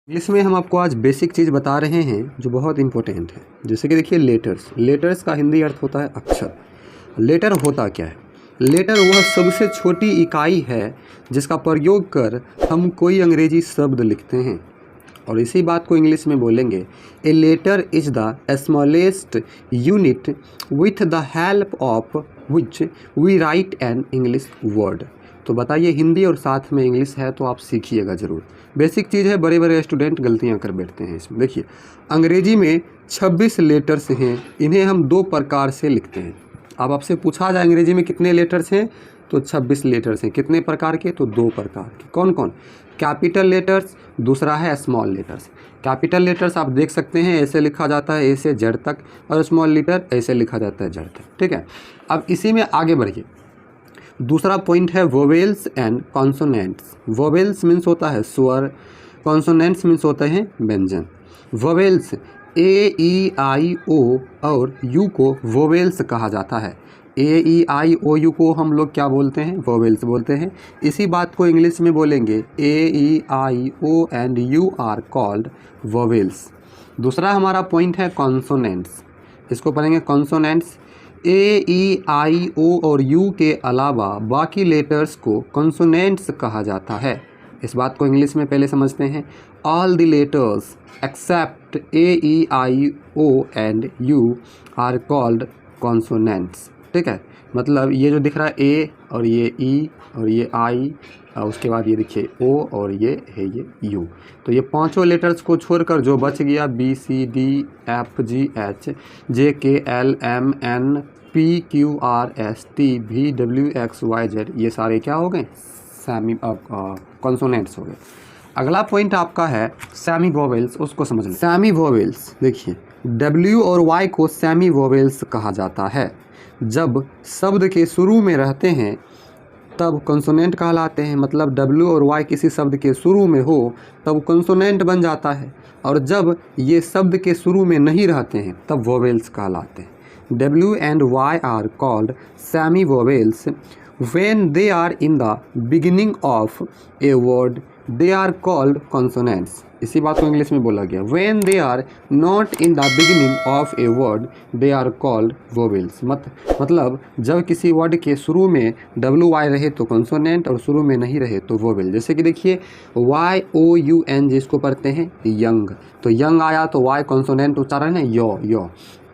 English में हम आपको आज बेसिक चीज़ बता रहे हैं जो बहुत इंपॉर्टेंट है। जैसे कि देखिए लेटर्स का हिंदी अर्थ होता है अक्षर। लेटर होता क्या है? लेटर वह सबसे छोटी इकाई है जिसका प्रयोग कर हम कोई अंग्रेजी शब्द लिखते हैं। और इसी बात को इंग्लिश में बोलेंगे, a letter is the smallest unit with the help of which we write an English word. तो बताइए, हिंदी और साथ में इंग्लिश है तो आप सीखिएगा ज़रूर। बेसिक चीज़ है, बड़े बड़े स्टूडेंट गलतियां कर बैठते हैं इसमें। देखिए, अंग्रेजी में 26 लेटर्स हैं, इन्हें हम दो प्रकार से लिखते हैं। अब आपसे पूछा जाए अंग्रेजी में कितने लेटर्स हैं, तो 26 लेटर्स हैं। कितने प्रकार के? तो दो प्रकार के। कौन कौन? कैपिटल लेटर्स, दूसरा है स्मॉल लेटर्स। कैपिटल लेटर्स आप देख सकते हैं, ऐसे लिखा जाता है ए से जेड तक, और स्मॉल लेटर ऐसे लिखा जाता है जेड तक। ठीक है, अब इसी में आगे बढ़िए। दूसरा पॉइंट है vowels and consonants. Vowels means होता है स्वर, कॉन्सोनेंट्स मीन्स होते हैं व्यंजन। वोवेल्स ए ई आई ओ और यू को वोवेल्स कहा जाता है। ए ई आई ओ यू को हम लोग क्या बोलते हैं? वोवेल्स बोलते हैं। इसी बात को इंग्लिश में बोलेंगे, A E I O and U are called vowels. दूसरा हमारा पॉइंट है कॉन्सोनेंट्स। इसको पढ़ेंगे कॉन्सोनेंट्स। ए ई आई ओ और यू के अलावा बाकी लेटर्स को कॉन्सोनेंट्स कहा जाता है। इस बात को इंग्लिश में पहले समझते हैं। All the letters except A E I O and U are called consonants. ठीक है, मतलब ये जो दिख रहा है ए और ये ई और ये आई, उसके बाद ये देखिए ओ और ये है ये यू, तो ये पांचों लेटर्स को छोड़कर जो बच गया B C D F G H J K L M N P Q R S T V W X Y Z, ये सारे क्या हो गए? सेमी कॉन्सोनेंट्स हो गए। अगला पॉइंट आपका है सेमी वोवेल्स, उसको समझ लें। सेमी वोवेल्स, देखिए डब्ल्यू और वाई को सेमी वोवेल्स कहा जाता है। जब शब्द के शुरू में रहते हैं तब कॉन्सोनेंट कहलाते हैं। मतलब डब्ल्यू और वाई किसी शब्द के शुरू में हो तब कॉन्सोनेंट बन जाता है, और जब ये शब्द के शुरू में नहीं रहते हैं तब वोवेल्स कहलाते हैं। W and Y are called semi vowels when they are in the beginning of a word they are called consonants. इसी बात को इंग्लिश में बोला गया, when they are not in the beginning of a word they are called vowels. मतलब जब किसी word के शुरू में डब्ल्यू वाई रहे तो कॉन्सोनेंट, और शुरू में नहीं रहे तो वोवेल। जैसे कि देखिए वाई ओ यू एन, जिसको पढ़ते हैं यंग, तो यंग आया तो वाई कॉन्सोनेंट उच्चारण है यो।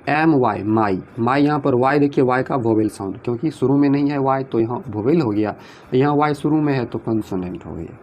एम वाई माई, यहाँ पर वाई देखिए वाई का वोवेल साउंड, क्योंकि शुरू में नहीं है वाई तो यहाँ वोवेल हो गया, यहाँ वाई शुरू में है तो कॉन्सोनेंट हो गया।